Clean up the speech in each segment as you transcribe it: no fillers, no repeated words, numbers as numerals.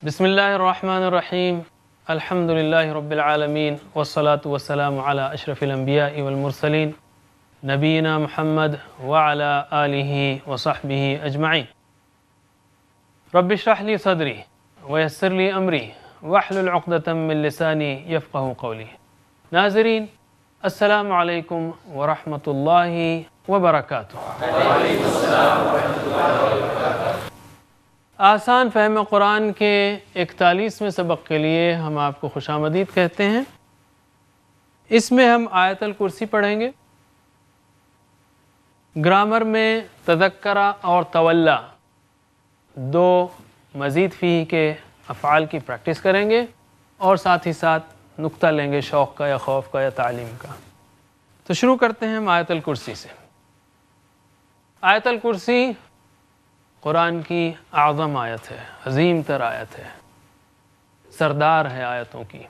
بسم اللہ الرحمن الرحیم الحمد للہ رب العالمین والصلاة والسلام علی اشرف الانبیاء والمرسلین نبینا محمد وعلی آلہ وصحبہ اجمعین۔ رب اشرح لی صدری ویسر لی امری واحلل عقدۃ من لسانی یفقہوا قولی۔ ناظرین السلام علیکم ورحمۃ اللہ وبرکاتہ۔ آسان فہم قرآن کے 41ویں سبق کے لیے ہم آپ کو خوش آمدید کہتے ہیں۔ اس میں ہم آیت الکرسی پڑھیں گے۔ گرامر میں تذکرہ اور تولا دو مزید فیہ کے افعال کی پریکٹس کریں گے اور ساتھ ہی ساتھ نقطہ لیں گے شوق کا یا خوف کا یا تعلیم کا۔ تو شروع کرتے ہیں ہم آیت الکرسی سے۔ آیت الکرسی قرآن کی اعظم آیت ہے، عظیم تر آیت ہے، سردار ہے آیتوں کی،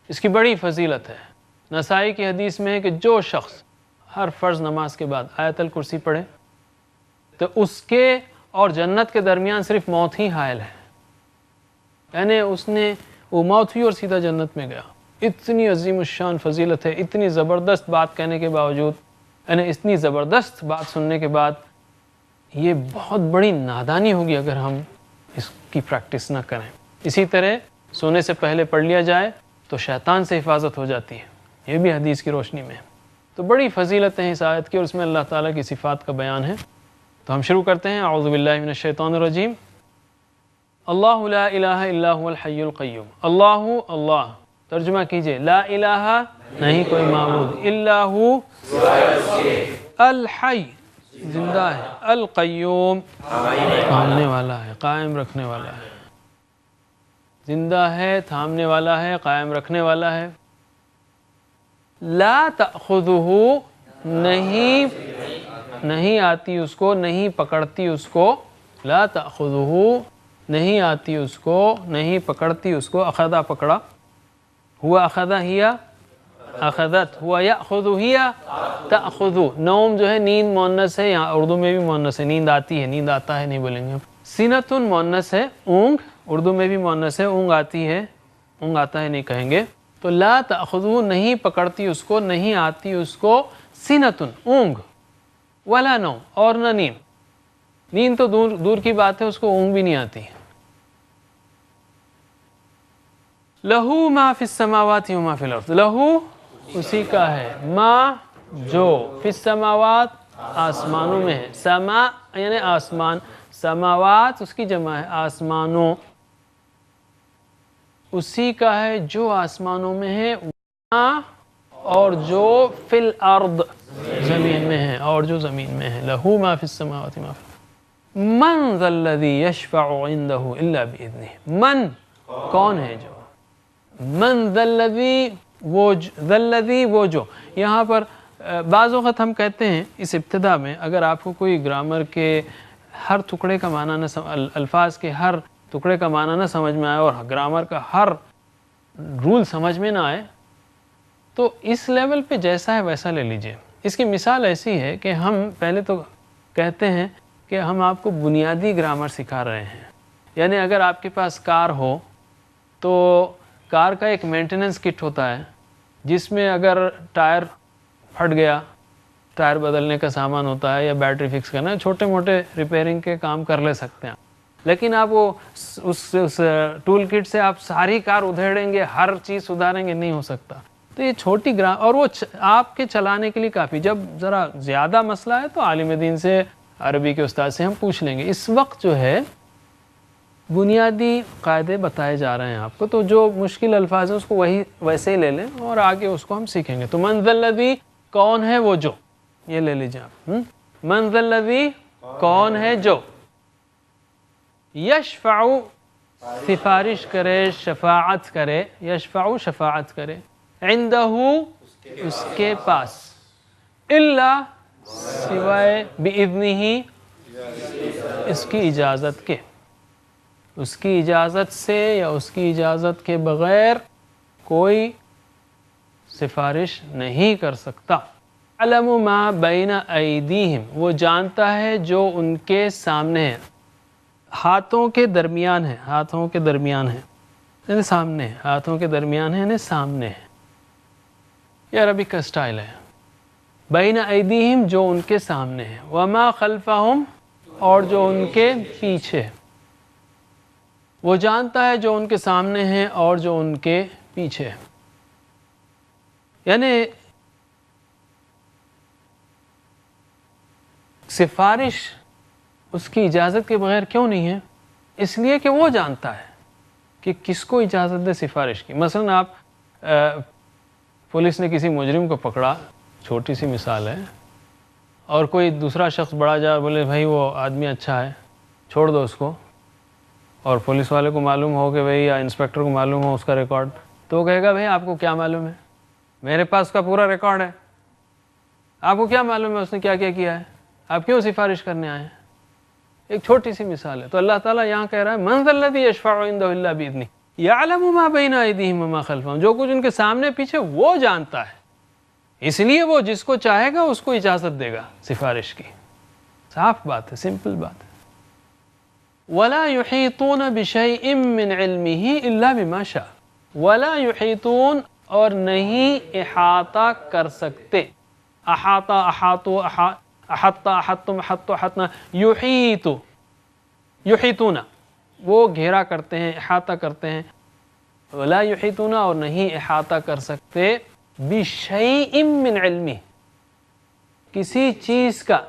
اس کی بڑی فضیلت ہے۔ نسائی کی حدیث میں ہے کہ جو شخص ہر فرض نماز کے بعد آیت الکرسی پڑھے تو اس کے اور جنت کے درمیان صرف موت ہی حائل ہے، یعنی اس نے وہ موت ہوئی اور سیدھا جنت میں گیا۔ اتنی عظیم الشان فضیلت ہے، اتنی زبردست بات کہنے کے باوجود، یعنی اتنی زبردست بات سننے کے بعد یہ بہت بڑی نادانی ہوگی اگر ہم اس کی پریکٹس نہ کریں۔ اسی طرح سونے سے پہلے پڑھ لیا جائے تو شیطان سے حفاظت ہو جاتی ہے، یہ بھی حدیث کی روشنی میں ہے۔ تو بڑی فضیلت ہے اس آیت کی اور اس میں اللہ تعالیٰ کی صفات کا بیان ہے۔ تو ہم شروع کرتے ہیں۔ اعوذ باللہ من الشیطان الرجیم۔ اللہ لا الہ الا هو الحی القیوم۔ اللہ، اللہ ترجمہ کیجئے، لا الہ نہیں کوئی معبود، الا ہو الحی زندہ ہے، القیوم تھامنے والا ہے، قائم رکھنے والا ہے، زندہ ہے، تھامنے والا ہے، قائم رکھنے والا ہے۔ لا تأخذہ نہیں آتی اس کو، نہیں پکڑتی اس کو، لا تأخذہ نہیں آتی اس کو، نہیں پکڑتی اس کو، اخذہ پکڑا، ہوا اخذہ ہیا اخذت، ہوا یأخذ ہیا تأخذ۔ نوم جو ہے نیند مؤنث ہے، یہاں اردو میں بھی مؤنث ہے، نیند آتی ہے، نیند آتا ہے نہیں بولیں گے ہم۔ سینتن مؤنث ہے، اونگ اردو میں بھی مؤنث ہے، اونگ آتی ہے، اونگ آتا ہے نہیں کہیں گے۔ تو لا تأخذہ نہیں پکڑتی اس کو، نہیں آتی اس کو، سینتن اونگ، ولا نوم اور نہ نیند، نیند تو دور کی بات ہے، اس کو اونگ بھی نہیں آتی۔ لہو ما فی السماوات و ما فی الارض، لہو اسی کا ہے، ما جو، فی السماوات آسمانوں میں ہے، سما یعنی آسمان، سماوات اس کی جمع ہے، آسمانوں، اسی کا ہے جو آسمانوں میں ہے، اور جو فی الارض زمین میں ہے، اور جو زمین میں ہے، لہو ما فی السماوات و ما فی الارض۔ من ذا الذی یشفع عنده الا باذنہ، من کون ہے جو، من ذا الذی وہ جو، یہاں پر بعض اوقات ہم کہتے ہیں اس ابتدا میں اگر آپ کو کوئی گرامر کے ہر ٹکڑے کا معنی نہ الفاظ کے ہر ٹکڑے کا معنی نہ سمجھ میں آئے اور گرامر کا ہر رول سمجھ میں نہ آئے تو اس لیول پہ جیسا ہے ویسا لے لیجئے۔ اس کی مثال ایسی ہے کہ ہم پہلے تو کہتے ہیں کہ ہم آپ کو بنیادی گرامر سکھا رہے ہیں، یعنی اگر آپ کے پاس کار ہو تو کار کا ایک مینٹیننس کٹ ہوتا ہے جس میں اگر ٹائر پھٹ گیا، ٹائر بدلنے کا سامان ہوتا ہے یا بیٹری فکس کرنا، چھوٹے موٹے ریپیئرنگ کے کام کر لے سکتے ہیں، لیکن آپ وہ اس ٹول کٹ سے آپ ساری کار ادھیڑیں گے، ہر چیز سدھاریں گے، نہیں ہو سکتا۔ تو یہ چھوٹی اور وہ آپ کے چلانے کے لیے کافی، جب ذرا زیادہ مسئلہ ہے تو عالم دین سے، عربی کے استاد سے ہم پوچھ لیں گے۔ اس وقت جو ہے بنیادی قاعدے بتائے جا رہے ہیں آپ کو، تو جو مشکل الفاظ ہیں اس کو ویسے ہی لے لیں اور آگے اس کو ہم سیکھیں گے۔ تو من ذا الذی کون ہے وہ جو، یہ لے لیجیے آپ، من ذا الذی کون ہے جو، یشفع سفارش کرے، شفاعت کرے، یشفع شفاعت کرے، عندہ اس کے پاس، الا سوائے، باذنہ اس کی اجازت کے، اس کی اجازت سے یا اس کی اجازت کے بغیر کوئی سفارش نہیں کر سکتا۔ علم ما بین ایدیہم، وہ جانتا ہے جو ان کے سامنے ہے، ہاتھوں کے درمیان ہے، ہاتھوں کے درمیان ہے یعنی سامنے ہے، ہاتھوں کے درمیان ہے یعنی سامنے ہے، یہ عربی کا سٹائل ہے. بین ایدیہم جو ان کے سامنے ہے، وما خلفہم اور جو ان کے پیچھے. وہ جانتا ہے جو ان کے سامنے ہے اور جو ان کے پیچھے ہے. یعنی سفارش اس کی اجازت کے بغیر کیوں نہیں ہے؟ اس لیے کہ وہ جانتا ہے کہ کس کو اجازت دے سفارش کی. مثلا آپ پولیس نے کسی مجرم کو پکڑا، چھوٹی سی مثال ہے، اور کوئی دوسرا شخص بڑا جا بولے بھائی وہ آدمی اچھا ہے چھوڑ دو اس کو، اور پولیس والے کو معلوم ہو کہ بھائی یا انسپیکٹر کو معلوم ہو اس کا ریکارڈ، تو وہ کہے گا بھائی آپ کو کیا معلوم ہے، میرے پاس کا پورا ریکارڈ ہے، آپ کو کیا معلوم ہے اس نے کیا کیا کیا ہے، آپ کیوں سفارش کرنے آئے ہیں. ایک چھوٹی سی مثال ہے. تو اللہ تعالیٰ یہاں کہہ رہا ہے من ذا الذی یشفع عندہ الا باذنہ یعلم ما بین ایدیہم وما خلفہم، جو کچھ ان کے سامنے پیچھے وہ جانتا ہے، اس لیے وہ جس کو چاہے گا اس کو اجازت دے گا سفارش کی. صاف بات ہے، سمپل بات ہے. ولا یحیطون بشیء من علمہ الا بما شاء، ولا یحیطون اور نہیں احاطہ کر سکتے. احاطہ، احاطو، احطہ، احطم، احطو، احطنا، یحیط، یحیطون وہ گھیرا کرتے ہیں، احاطہ کرتے ہیں. ولا یحیطون اور نہیں احاطہ کر سکتے بشیء من علمہ کسی چیز کا،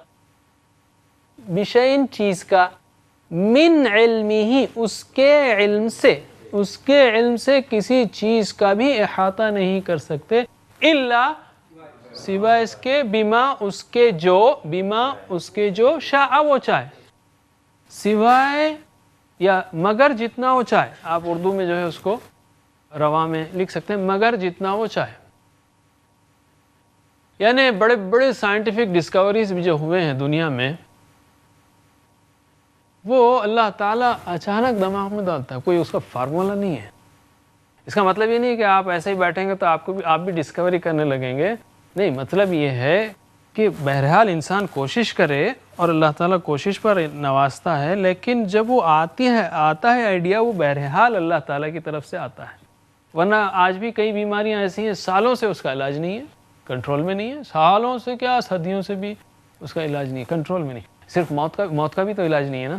بشیء چیز کا، من علمہ اس کے علم سے، اس کے علم سے کسی چیز کا بھی احاطہ نہیں کر سکتے، الا سوائے اس کے، بما اس کے جو، بما اس کے جو شاء وہ چاہے، سوائے یا مگر جتنا وہ چاہے. آپ اردو میں جو ہے اس کو رواں میں لکھ سکتے ہیں مگر جتنا وہ چاہے. یعنی بڑے بڑے سائنٹیفک ڈسکوریز بھی جو ہوئے ہیں دنیا میں، وہ اللہ تعالیٰ اچانک دماغ میں ڈالتا ہے، کوئی اس کا فارمولا نہیں ہے. اس کا مطلب یہ نہیں کہ آپ ایسے ہی بیٹھیں گے تو آپ بھی ڈسکوری کرنے لگیں گے، نہیں. مطلب یہ ہے کہ بہرحال انسان کوشش کرے اور اللہ تعالیٰ کوشش پر نوازتا ہے، لیکن جب وہ آتا ہے آئیڈیا، وہ بہرحال اللہ تعالیٰ کی طرف سے آتا ہے. ورنہ آج بھی کئی بیماریاں ایسی ہیں سالوں سے اس کا علاج نہیں ہے، کنٹرول میں نہیں ہے، سالوں سے کیا صدیوں سے بھی اس کا علاج نہیں ہے، کنٹرول میں نہیں. صرف موت کا بھی تو علاج نہیں ہے نا،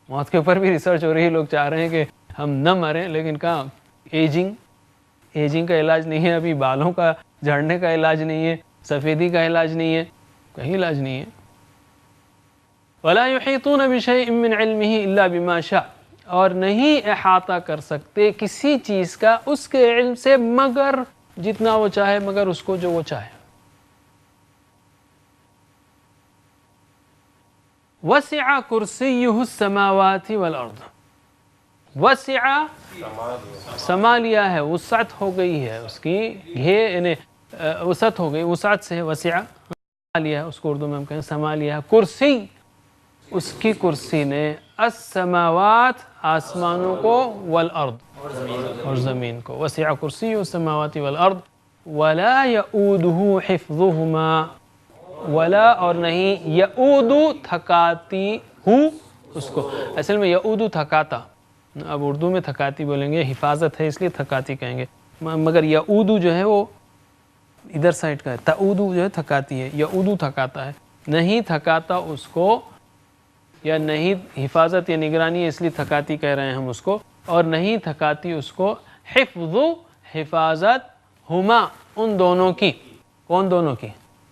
موت کے اوپر بھی ریسرچ ہو رہی ہے. لوگ چاہ رہے ہیں کہ ہم نہ مریں، لیکن کہاں ایجنگ کا علاج نہیں ہے، ابھی بالوں کا جھڑنے کا علاج نہیں ہے، سفیدی کا علاج نہیں ہے، کہیں علاج نہیں ہے. ولا یحیطون بشیء من علمہ الا بما شاء اور نہیں احاطہ کر سکتے کسی چیز کا اس کے علم سے مگر جتنا وہ چاہے، مگر اس کو جو وہ چاہے. وسع کرسیہ السماوات والارض، وسع سما لیا ہے، وسعت ہو گئی ہے اس کی، یعنی وسعت ہو گئی، وسعت سے وسع لیا ہے، اس کو اردو میں ہم کہیں سما لیا ہے. کرسی اس کی کرسی نے السماوات آسمانوں کو، والارض اور زمین کو. وسع کرسی السماوات والارض ولا یؤودہ حفظہما، ولا اور نہیں، یعود تھکاتی ہوں اس کو. اصل میں یعود تھکاتا، اب اردو میں تھکاتی بولیں گے، حفاظت ہے اس لیے تھکاتی کہیں گے، مگر یعود جو ہے وہ ادھر سائڈ کا ہے، تعود جو ہے تھکاتی ہے، یعود تھکاتا ہے، نہیں تھکاتا اس کو، یا نہیں حفاظت یا نگرانی ہے اس لیے تھکاتی کہہ رہے ہیں ہم اس کو، اور نہیں تھکاتی اس کو حفظ حفاظت ہما ان دونوں کی. کون دونوں کی؟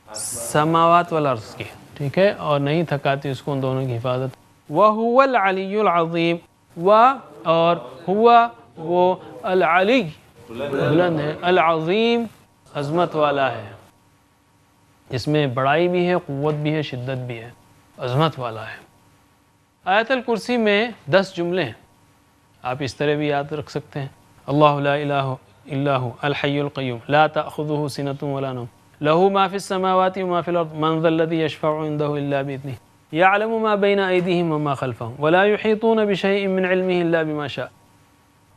سماوات والارض کی، ٹھیک ہے، اور نہیں تھکاتی اس کو ان دونوں کی حفاظت. وَهُوَ الْعَلِيُّ الْعَظِيمُ اور ہوا وہ العلی بلند ہے، العظیم عظمت والا ہے، اس میں بڑائی بھی ہے، قوت بھی ہے، شدت بھی ہے، عظمت والا ہے. آیت الکرسی میں 10 جملے ہیں، آپ اس طرح بھی یاد رکھ سکتے ہیں. اللہ لا الہ الا هو الحی القیوم لا تأخذه سنة ولا نوم له ما في السماوات وما في الأرض من ذا الذي يشفع عنده إلا بإذنه يعلم ما بين أيديهم وما خلفهم ولا يحيطون بشيء من علمه إلا بما شاء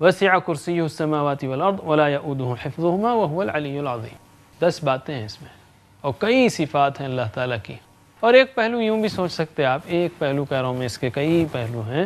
وسع كرسيه السماوات والأرض ولا يؤوده حفظهما وهو العلي العظيم. 10 باتیں ہیں اس میں اور کئی صفات ہیں اللہ تعالیٰ کی. اور ایک پہلو یوں بھی سوچ سکتے ہیں آپ، ایک پہلو کہہ رہا ہوں میں، اس کے کئی پہلو ہیں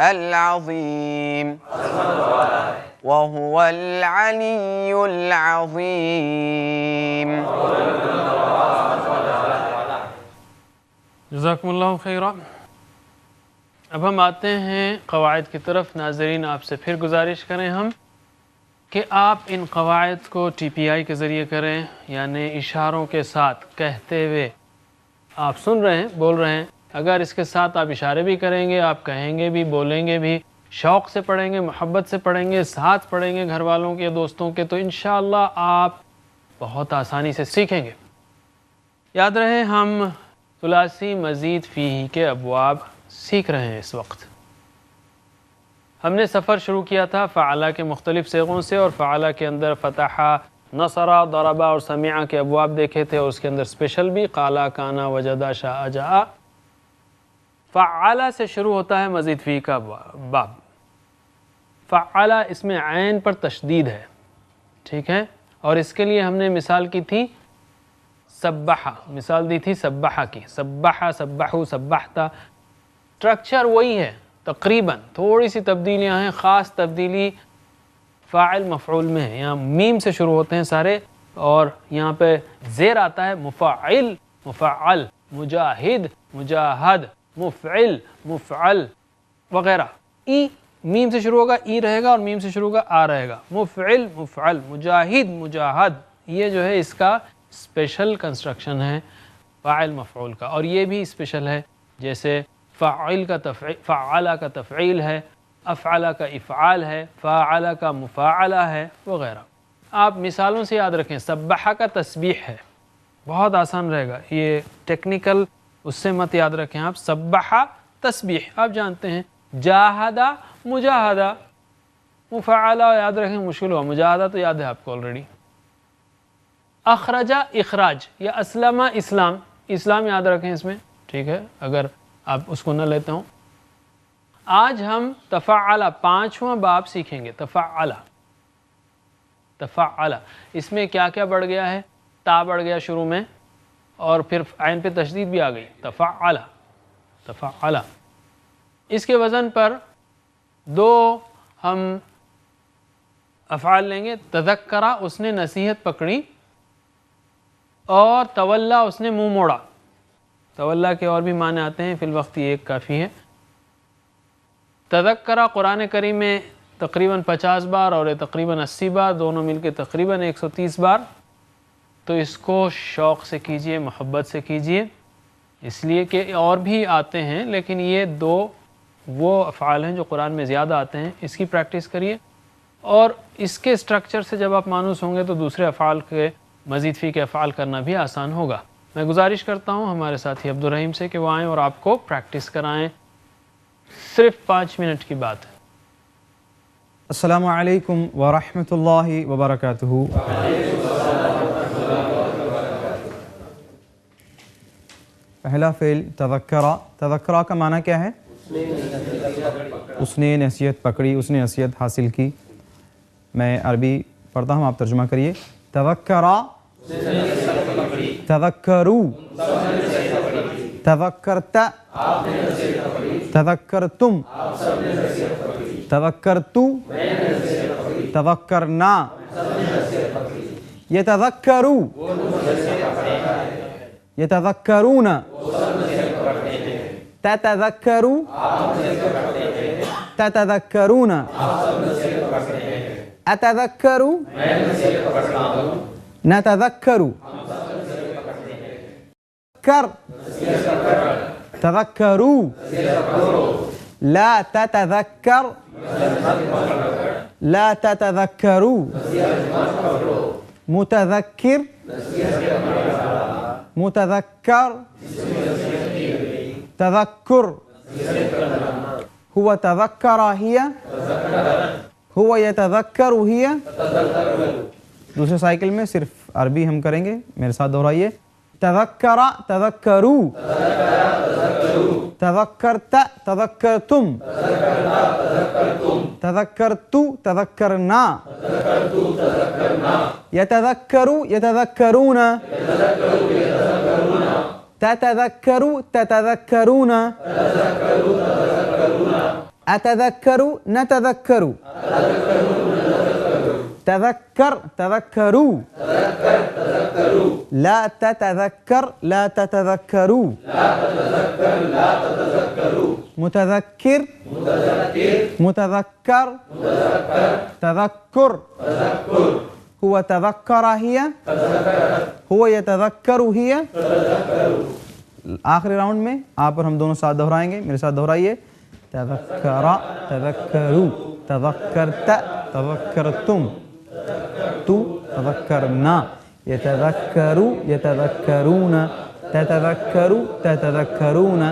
العظيم وهو العلي العظيم. جزاکم اللہ خیرہ. اب ہم آتے ہیں قواعد کی طرف. ناظرین آپ سے پھر گزارش کریں ہم کہ آپ ان قواعد کو ٹی پی آئی کے ذریعے کریں، یعنی اشاروں کے ساتھ کہتے ہوئے. آپ سن رہے ہیں، بول رہے ہیں، اگر اس کے ساتھ آپ اشارے بھی کریں گے، آپ کہیں گے بھی، بولیں گے بھی، شوق سے پڑھیں گے، محبت سے پڑھیں گے، ساتھ پڑھیں گے گھر والوں کے دوستوں کے، تو انشاءاللہ آپ بہت آسانی سے سیکھیں گے. یاد رہے ہم ثلاثی مزید فیہ کے ابواب سیکھ رہے ہیں اس وقت. ہم نے سفر شروع کیا تھا فعلہ کے مختلف صیغوں سے، اور فعلہ کے اندر فتح، نصر، ضرب اور سمع کے ابواب دیکھے تھے، اور اس کے اندر اسپیشل بھی قالا، کانا، وجدا، شاء، جاء. فعلہ سے شروع ہوتا ہے مزید فیہ کا باب. فعلہ اس میں عین پر تشدید ہے، ٹھیک ہے، اور اس کے لیے ہم نے مثال کی تھی سبحہ، مثال دی تھی سبحہ کی. سبحہ، سبحو، سبحتا، اسٹرکچر وہی ہے تقریباً، تھوڑی سی تبدیلیاں ہیں. خاص تبدیلی فاعل مفعول میں ہے. یہاں میم سے شروع ہوتے ہیں سارے، اور یہاں پہ زیر آتا ہے مفعل، مفعل، مجاہد، مجاہد، مفعل، مفعل وغیرہ. ای میم سے شروع ہوگا، ای رہے گا، اور میم سے شروع ہوگا، آ رہے گا. مفعل، مفعل، مجاہد، مجاہد. یہ جو ہے اس کا اسپیشل کنسٹرکشن ہے فاعل مفعول کا، اور یہ بھی اسپیشل ہے. جیسے فاعل کا فعلہ کا تفعیل ہے، افعلہ کا افعال ہے، فاعلہ کا مفاعلہ ہے وغیرہ. آپ مثالوں سے یاد رکھیں. سبحہ کا تسبیح ہے، بہت آسان رہے گا. یہ ٹیکنیکل اس سے مت یاد رکھیں آپ. سبحہ تسبیح آپ جانتے ہیں. جاہدہ مجاہدہ، مفاعلہ یاد رکھیں مشکل ہوا. مجاہدہ تو یاد ہے آپ کو آلریڈی. اخرجہ اخراج، یا اسلم اسلام، اسلام یاد رکھیں اس میں، ٹھیک ہے، اگر آپ اس کو نہ لیتے ہوں. آج ہم تفعلہ 5واں باب سیکھیں گے. تفعلہ، تفعلہ اس میں کیا کیا بڑھ گیا ہے؟ تا بڑھ گیا شروع میں، اور پھر عین پہ تشدید بھی آ گئی. تفعلہ، تفعلہ. اس کے وزن پر دو ہم افعال لیں گے. تذکرہ، اس نے نصیحت پکڑی، اور تولا، اس نے منہ موڑا. تولا کے اور بھی معنی آتے ہیں، فی الوقت یہ ایک کافی ہے. تذکرہ قرآن کریم میں تقریباً 50 بار اور تقریباً 80 بار، دونوں مل کے تقریباً 130 بار. تو اس کو شوق سے کیجئے، محبت سے کیجئے، اس لیے کہ اور بھی آتے ہیں، لیکن یہ دو وہ افعال ہیں جو قرآن میں زیادہ آتے ہیں. اس کی پریکٹس کریے، اور اس کے اسٹرکچر سے جب آپ مانوس ہوں گے تو دوسرے افعال کے مزید فی کے افعال کرنا بھی آسان ہوگا. میں گزارش کرتا ہوں ہمارے ساتھی عبدالرحیم سے کہ وہ آئیں اور آپ کو پریکٹس کرائیں. صرف 5 منٹ کی بات ہے. السلام علیکم ورحمۃ اللہ وبرکاتہ. پہلا فعل تذکرہ. تذکرہ کا معنی کیا ہے؟ اس نے نصیحت پکڑی، اس نے نصیحت حاصل کی. میں عربی پڑھتا ہوں، آپ ترجمہ کریے. تذکرہ، تذکرو، تذکرت، تذکرتم، تذکرتو، تذکرنا. یتذکرو، یتذکرون، تتذکرو، تتذکرون. اتذکرو، نتذکرو. کر، تذکرو. لا تتذکر، لا تتذکرو. متذکر، متذکر. تذکر. هو تذکر هي، هو يتذکر هي. دوسرے سائیکل میں صرف عربی ہم کریں گے، میرے ساتھ دہرائیے. تذکر، تذکرو. تذکرت، تذکرتم. تذکرتو، تذکرنا. یتذکرو، یتذکرون. تتذکرو، تتذکرون. أتذكر نتذكر تذكر تذكروا لا تتذكر لا تتذكروا متذكر متذكر تذكر هو تذكر هي هو يتذكر هي آخری راؤنڈ میں آپ اور ہم دونوں ساتھ دہرائیں گے. میرے ساتھ دہرائیے. تذکر تذکروا تذکرت تذکرتم تو تذکرنا يتذكروا يتذكرون تتذكروا تتذكرون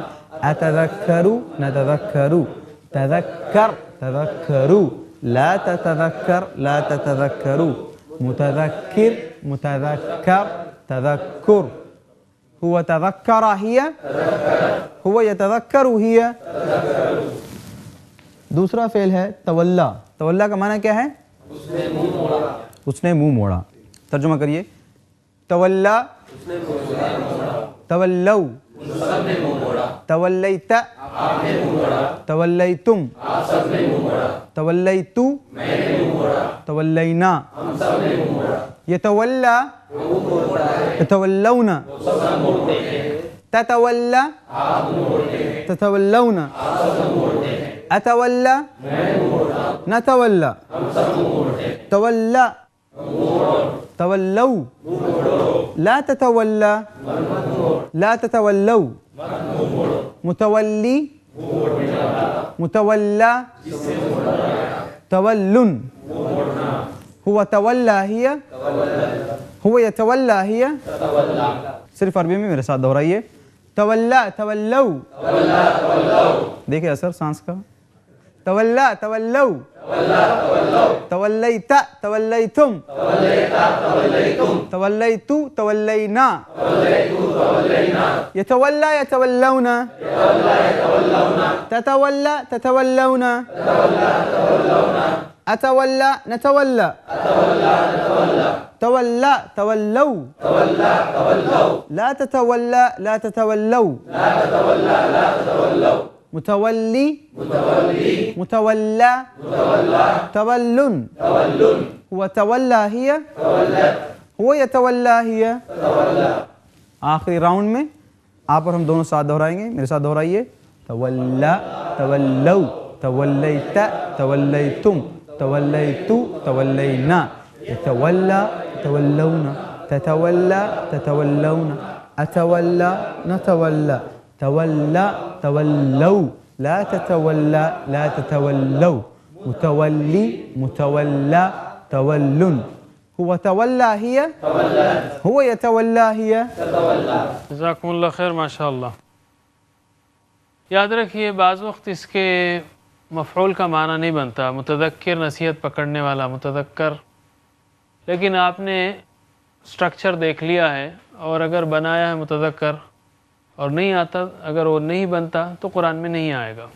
أتذكروا نتذكروا تذكر تذكروا لا تتذكر لا تتذكروا متذكر متذكر تذكر هو تذكر هي هو يتذكر هي. دوسرا فعل ہے تولا. تولا کا معنی کیا ہے؟ اس نے منہ موڑا. ترجمہ کریے. تولا تولوا تولیت تولیتم تولیتو تولینا یتولا یتولون تتولا تتولون اتولا نتولا تولا تولوا لا تتولى لا تتولوا متولي متولى تول هو تولى هي هو يتولى هي. صرف عربی میں میرے ساتھ دہرائیے. تولا تولوا دیکھیں اثر سانس کا. تولا تولوا تولیت تولیتم تولیتو تولینا یتولا یتولون تتولا تتولون اتولا نتولا تولا تولوا لا تتولا لا تتولوا متولي متولى تول هو تولى هي هو يتولى هي. آخری راؤنڈ میں آپ اور ہم دونوں ساتھ دہرائیں گے. میرے ساتھ دہرائیے. تولا تولوا تولیت تولیتم تولیتو تولینا يتولى تولون تتولى تتولون أتولى نتولى تولى تولوا لا تتولى لا تتولوا متولي متولى تول هو تولى هي هو يتولى هي. جزاکم اللہ خیر. ماشاء اللہ. یاد رکھیے بعض وقت اس کے مفعول کا معنی نہیں بنتا. متذکر نصیحت پکڑنے والا متذکر, لیکن آپ نے سٹرکچر دیکھ لیا ہے اور اگر بنایا ہے متذکر اور نہیں آتا, اگر وہ نہیں بنتا تو قرآن میں نہیں آئے گا.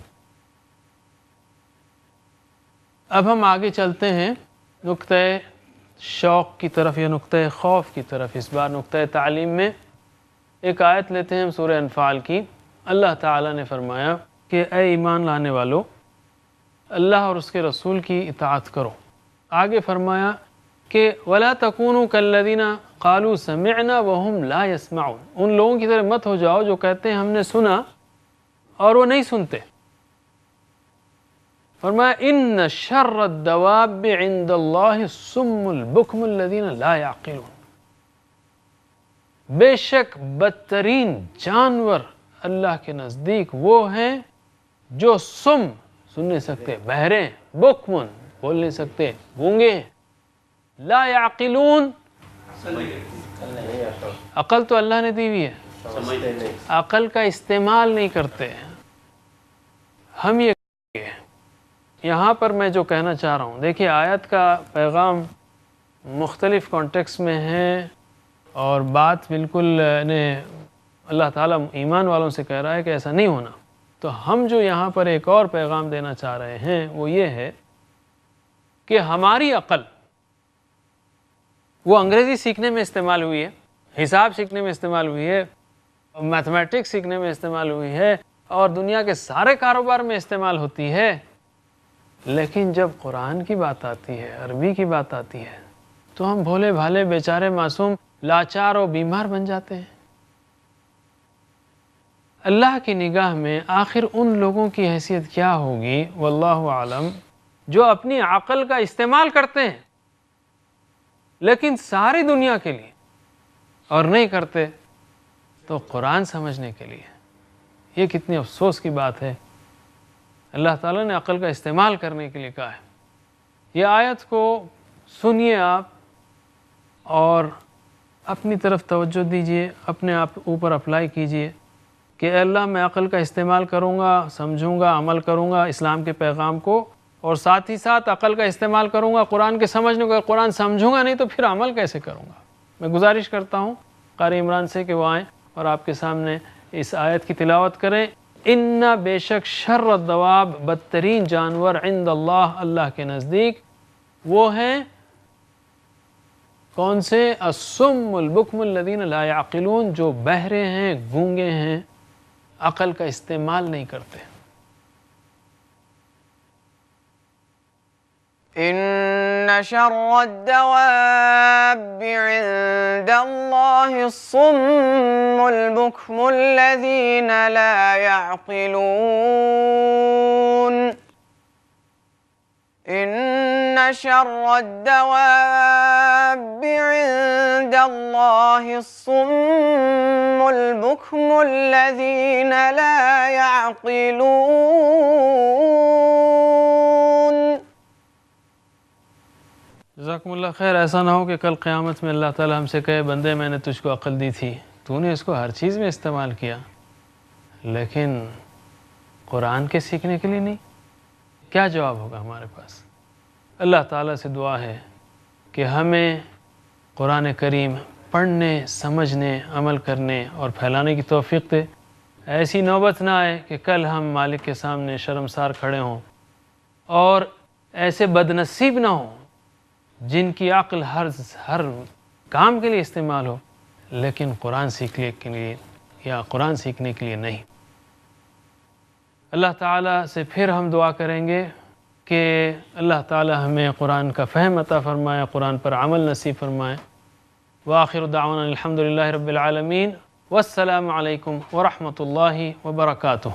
اب ہم آگے چلتے ہیں نقطہ شوق کی طرف یا نقطہ خوف کی طرف. اس بار نقطہ تعلیم میں ایک آیت لیتے ہیں ہم سورہ انفال کی. اللہ تعالیٰ نے فرمایا کہ اے ایمان لانے والو اللہ اور اس کے رسول کی اطاعت کرو. آگے فرمایا کہ وَلَا تَكُونُوا كَالَّذِينَ قَالُوا سَمِعْنَا وَهُمْ لَا يَسْمَعُونَ. ان لوگوں کی طرح مت ہو جاؤ جو کہتے ہیں ہم نے سنا اور وہ نہیں سنتے. فرمایا إِنَّ شَرَّ الدَّوَابِّ عِنْدَ اللَّهِ الصُّمُّ الْبُكْمُ الَّذِينَ لَا يَعْقِلُونَ. بے شک بدترین جانور اللہ کے نزدیک وہ ہیں جو سم سن نہیں سکتے, بہرے, بکمن بول نہیں سکتے, گونگے ہیں, لا یعقلون عقل تو اللہ نے دی ہوئی ہے, عقل کا استعمال نہیں کرتے. ہم یہ یہاں پر میں جو کہنا چاہ رہا ہوں, دیکھیے آیت کا پیغام مختلف کانٹیکس میں ہے اور بات بالکل اللہ تعالیٰ ایمان والوں سے کہہ رہا ہے کہ ایسا نہیں ہونا. تو ہم جو یہاں پر ایک اور پیغام دینا چاہ رہے ہیں وہ یہ ہے کہ ہماری عقل وہ انگریزی سیکھنے میں استعمال ہوئی ہے, حساب سیکھنے میں استعمال ہوئی ہے, میتھمیٹکس سیکھنے میں استعمال ہوئی ہے, اور دنیا کے سارے کاروبار میں استعمال ہوتی ہے، لیکن جب قرآن کی بات آتی ہے، عربی کی بات آتی ہے، تو ہم بھولے بھالے بیچارے معصوم لاچار اور بیمار بن جاتے ہیں۔ اللہ کی نگاہ میں آخر ان لوگوں کی حیثیت کیا ہوگی واللہ عالم، جو اپنی عقل کا استعمال کرتے ہیں لیکن ساری دنیا کے لیے، اور نہیں کرتے تو قرآن سمجھنے کے لیے۔ یہ کتنی افسوس کی بات ہے۔ اللہ تعالیٰ نے عقل کا استعمال کرنے کے لیے کہا ہے۔ یہ آیت کو سنیے آپ اور اپنی طرف توجہ دیجئے، اپنے آپ اوپر اپلائی کیجئے کہ اے اللہ میں عقل کا استعمال کروں گا، سمجھوں گا، عمل کروں گا اسلام کے پیغام کو، اور ساتھ ہی ساتھ عقل کا استعمال کروں گا قرآن کے سمجھنے کو۔ قرآن سمجھوں گا نہیں تو پھر عمل کیسے کروں گا؟ میں گزارش کرتا ہوں قاری عمران سے کہ وہ آئیں اور آپ کے سامنے اس آیت کی تلاوت کریں۔ ان بے شک شر الدواب، بدترین جانور عند اللہ، اللہ کے نزدیک، وہ ہیں کون سے؟ الصم البکم الذین لا یعقلون، جو بہرے ہیں، گونگے ہیں، عقل کا استعمال نہیں کرتے۔ ان شر الدواب عند اللہ الصم البکم الذین لا يعقلون ان شر الدواب عند اللہ الصم البکم الذین لا يعقلون۔ جزاکم اللہ خیر۔ ایسا نہ ہو کہ کل قیامت میں اللہ تعالیٰ ہم سے کہے بندے میں نے تجھ کو عقل دی تھی، تو نے اس کو ہر چیز میں استعمال کیا لیکن قرآن کے سیکھنے کے لیے نہیں۔ کیا جواب ہوگا ہمارے پاس؟ اللہ تعالیٰ سے دعا ہے کہ ہمیں قرآن کریم پڑھنے، سمجھنے، عمل کرنے اور پھیلانے کی توفیق دے۔ ایسی نوبت نہ آئے کہ کل ہم مالک کے سامنے شرمسار کھڑے ہوں اور ایسے بدنصیب نہ ہوں جن کی عقل ہر کام کے لیے استعمال ہو لیکن قرآن سیکھنے کے لیے یا قرآن سیکھنے کے لیے نہیں۔ اللہ تعالیٰ سے پھر ہم دعا کریں گے کہ اللہ تعالیٰ ہمیں قرآن کا فہم عطا فرمائے، قرآن پر عمل نصیب فرمائے۔ وآخر دعوانا الحمد للہ رب العالمین، والسلام علیکم ورحمۃ اللہ وبرکاتہ۔